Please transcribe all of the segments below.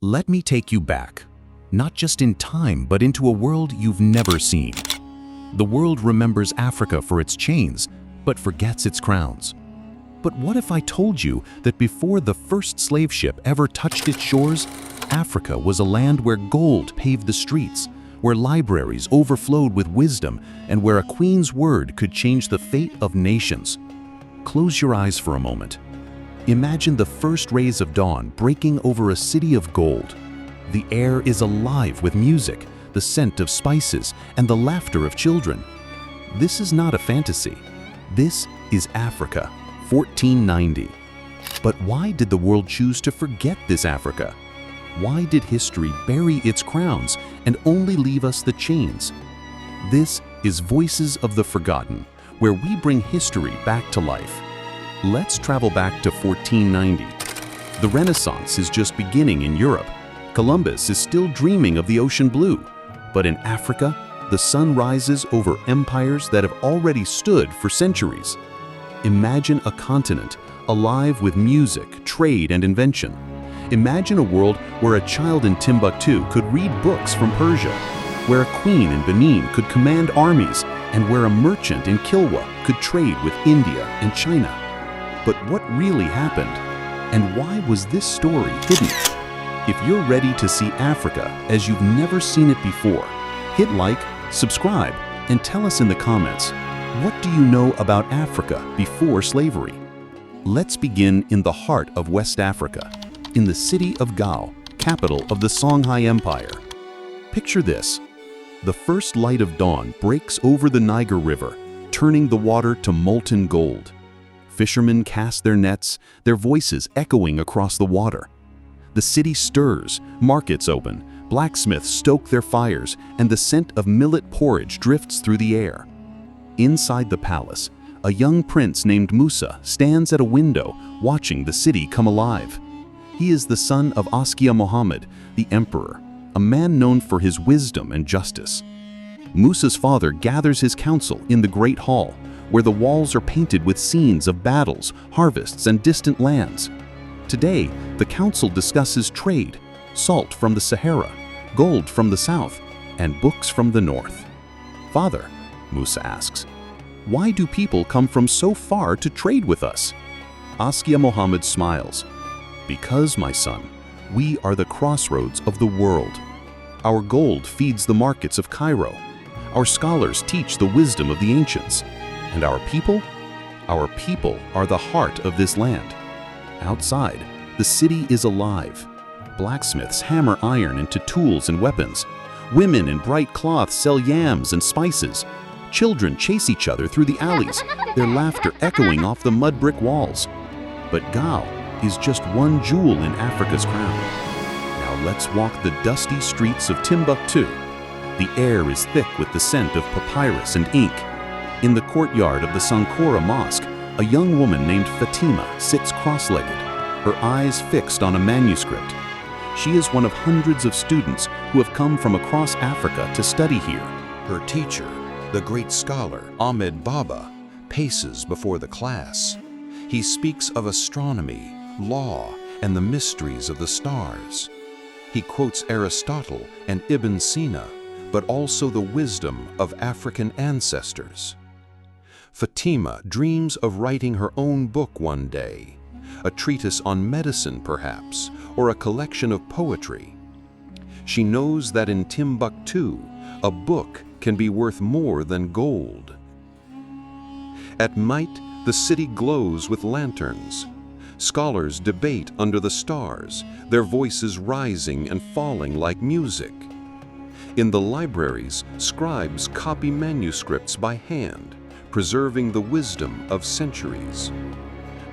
Let me take you back, not just in time, but into a world you've never seen. The world remembers Africa for its chains, but forgets its crowns. But what if I told you that before the first slave ship ever touched its shores, Africa was a land where gold paved the streets, where libraries overflowed with wisdom, and where a queen's word could change the fate of nations? Close your eyes for a moment. Imagine the first rays of dawn breaking over a city of gold. The air is alive with music, the scent of spices, and the laughter of children. This is not a fantasy. This is Africa, 1490. But why did the world choose to forget this Africa? Why did history bury its crowns and only leave us the chains? This is Voices of the Forgotten, where we bring history back to life. Let's travel back to 1490. The Renaissance is just beginning in Europe. Columbus is still dreaming of the ocean blue. But in Africa, the sun rises over empires that have already stood for centuries. Imagine a continent alive with music, trade, and invention. Imagine a world where a child in Timbuktu could read books from Persia, where a queen in Benin could command armies, and where a merchant in Kilwa could trade with India and China. But what really happened? And why was this story hidden? If you're ready to see Africa as you've never seen it before, hit like, subscribe, and tell us in the comments, what do you know about Africa before slavery? Let's begin in the heart of West Africa, in the city of Gao, capital of the Songhai Empire. Picture this. The first light of dawn breaks over the Niger River, turning the water to molten gold. Fishermen cast their nets, their voices echoing across the water. The city stirs, markets open, blacksmiths stoke their fires, and the scent of millet porridge drifts through the air. Inside the palace, a young prince named Musa stands at a window, watching the city come alive. He is the son of Askia Muhammad, the emperor, a man known for his wisdom and justice. Musa's father gathers his council in the Great Hall, where the walls are painted with scenes of battles, harvests, and distant lands. Today, the council discusses trade, salt from the Sahara, gold from the south, and books from the north. "Father," Musa asks, "why do people come from so far to trade with us?" Askia Muhammad smiles. "Because, my son, we are the crossroads of the world. Our gold feeds the markets of Cairo. Our scholars teach the wisdom of the ancients. And our people? Our people are the heart of this land. Outside, the city is alive. Blacksmiths hammer iron into tools and weapons. Women in bright cloth sell yams and spices. Children chase each other through the alleys, their laughter echoing off the mud brick walls. But Gao is just one jewel in Africa's crown. Now let's walk the dusty streets of Timbuktu. The air is thick with the scent of papyrus and ink. In the courtyard of the Sankora Mosque, a young woman named Fatima sits cross-legged, her eyes fixed on a manuscript. She is one of hundreds of students who have come from across Africa to study here. Her teacher, the great scholar Ahmed Baba, paces before the class. He speaks of astronomy, law, and the mysteries of the stars. He quotes Aristotle and Ibn Sina, but also the wisdom of African ancestors. Fatima dreams of writing her own book one day, a treatise on medicine perhaps, or a collection of poetry. She knows that in Timbuktu, a book can be worth more than gold. At night, the city glows with lanterns. Scholars debate under the stars, their voices rising and falling like music. In the libraries, scribes copy manuscripts by hand, preserving the wisdom of centuries.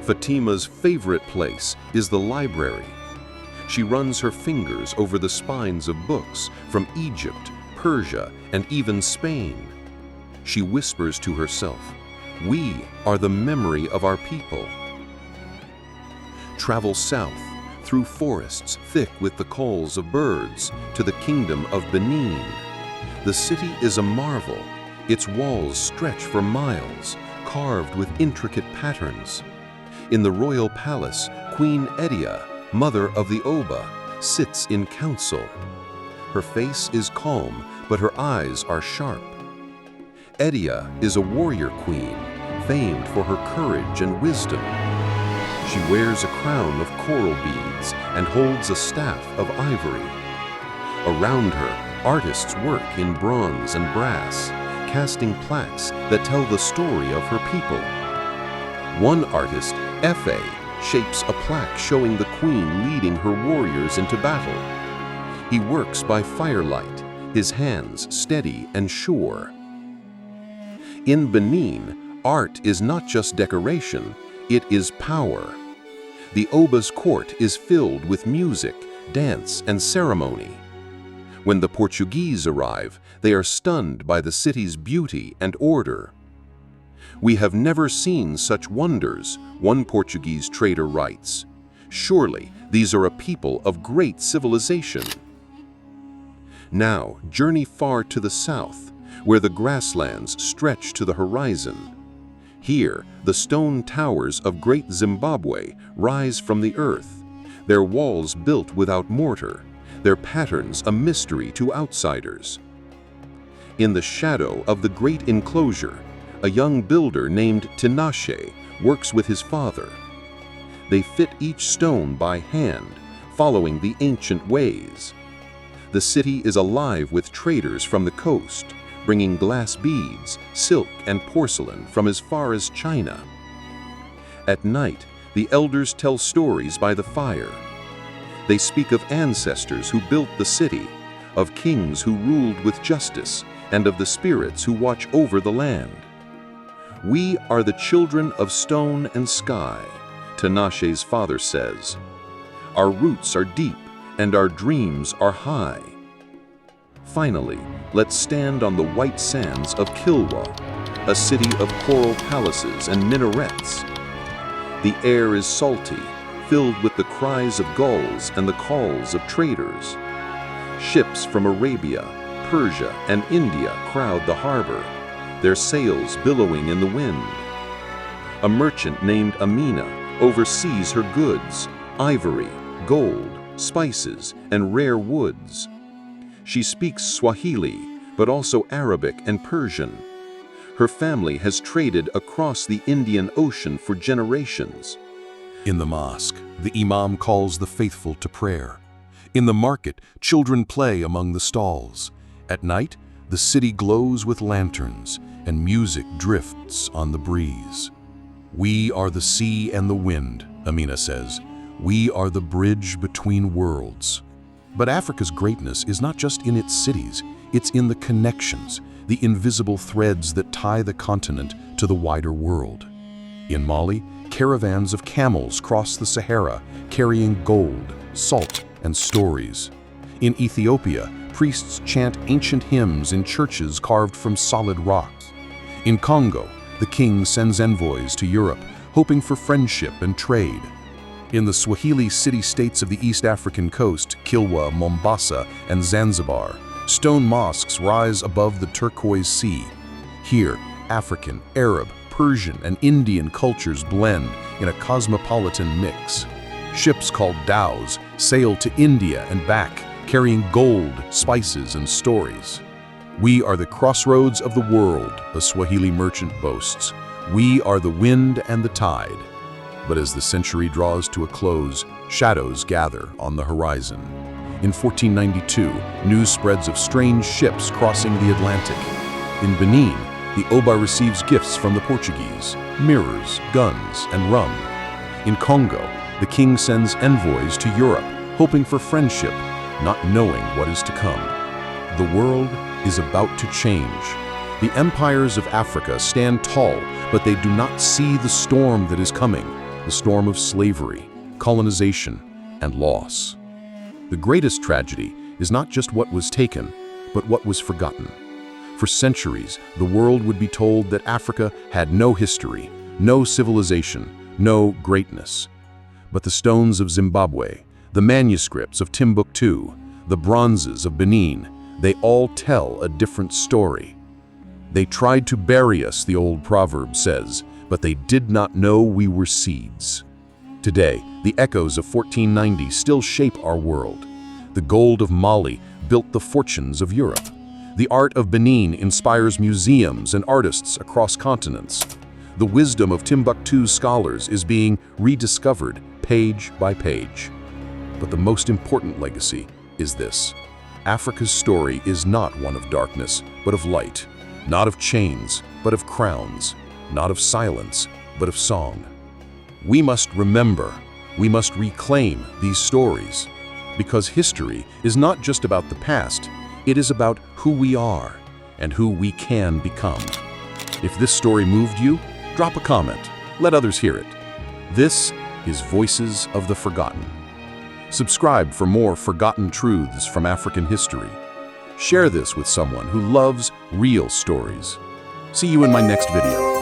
Fatima's favorite place is the library. She runs her fingers over the spines of books from Egypt, Persia, and even Spain. She whispers to herself, "We are the memory of our people." Travel south, through forests thick with the calls of birds, to the kingdom of Benin. The city is a marvel. Its walls stretch for miles, carved with intricate patterns. In the royal palace, Queen Edia, mother of the Oba, sits in council. Her face is calm, but her eyes are sharp. Edia is a warrior queen, famed for her courage and wisdom. She wears a crown of coral beads and holds a staff of ivory. Around her, artists work in bronze and brass, casting plaques that tell the story of her people. One artist, Efe, shapes a plaque showing the queen leading her warriors into battle. He works by firelight, his hands steady and sure. In Benin, art is not just decoration, it is power. The Oba's court is filled with music, dance, and ceremony. When the Portuguese arrive, they are stunned by the city's beauty and order. "We have never seen such wonders," one Portuguese trader writes. "Surely these are a people of great civilization." Now, journey far to the south, where the grasslands stretch to the horizon. Here, the stone towers of Great Zimbabwe rise from the earth, their walls built without mortar, their patterns a mystery to outsiders. In the shadow of the great enclosure, a young builder named Tinashe works with his father. They fit each stone by hand, following the ancient ways. The city is alive with traders from the coast, bringing glass beads, silk, and porcelain from as far as China. At night, the elders tell stories by the fire. They speak of ancestors who built the city, of kings who ruled with justice, and of the spirits who watch over the land. "We are the children of stone and sky," Tinashe's father says. "Our roots are deep, and our dreams are high." Finally, let's stand on the white sands of Kilwa, a city of coral palaces and minarets. The air is salty, filled with the cries of gulls and the calls of traders. Ships from Arabia, Persia, and India crowd the harbor, their sails billowing in the wind. A merchant named Amina oversees her goods, ivory, gold, spices, and rare woods. She speaks Swahili, but also Arabic and Persian. Her family has traded across the Indian Ocean for generations. In the mosque, the imam calls the faithful to prayer. In the market, children play among the stalls. At night, the city glows with lanterns, and music drifts on the breeze. "We are the sea and the wind," Amina says. "We are the bridge between worlds." But Africa's greatness is not just in its cities, it's in the connections, the invisible threads that tie the continent to the wider world. In Mali, caravans of camels cross the Sahara, carrying gold, salt, and stories. In Ethiopia, priests chant ancient hymns in churches carved from solid rocks. In Congo, the king sends envoys to Europe, hoping for friendship and trade. In the Swahili city-states of the East African coast, Kilwa, Mombasa, and Zanzibar, stone mosques rise above the turquoise sea. Here, African, Arab, Persian, and Indian cultures blend in a cosmopolitan mix. Ships called Dhows sail to India and back, carrying gold, spices, and stories. "We are the crossroads of the world," a Swahili merchant boasts. "We are the wind and the tide." But as the century draws to a close, shadows gather on the horizon. In 1492, news spreads of strange ships crossing the Atlantic. In Benin, the Oba receives gifts from the Portuguese, mirrors, guns, and rum. In Congo, the king sends envoys to Europe, hoping for friendship, not knowing what is to come. The world is about to change. The empires of Africa stand tall, but they do not see the storm that is coming. The storm of slavery, colonization, and loss. The greatest tragedy is not just what was taken, but what was forgotten. For centuries, the world would be told that Africa had no history, no civilization, no greatness. But the stones of Zimbabwe, the manuscripts of Timbuktu, the bronzes of Benin, they all tell a different story. "They tried to bury us," the old proverb says, "but they did not know we were seeds." Today, the echoes of 1490 still shape our world. The gold of Mali built the fortunes of Europe. The art of Benin inspires museums and artists across continents. The wisdom of Timbuktu's scholars is being rediscovered page by page. But the most important legacy is this: Africa's story is not one of darkness, but of light, not of chains, but of crowns, not of silence, but of song. We must remember, we must reclaim these stories, because history is not just about the past, it is about who we are and who we can become. If this story moved you, drop a comment, let others hear it. This is Voices of the Forgotten. Subscribe for more forgotten truths from African history. Share this with someone who loves real stories. See you in my next video.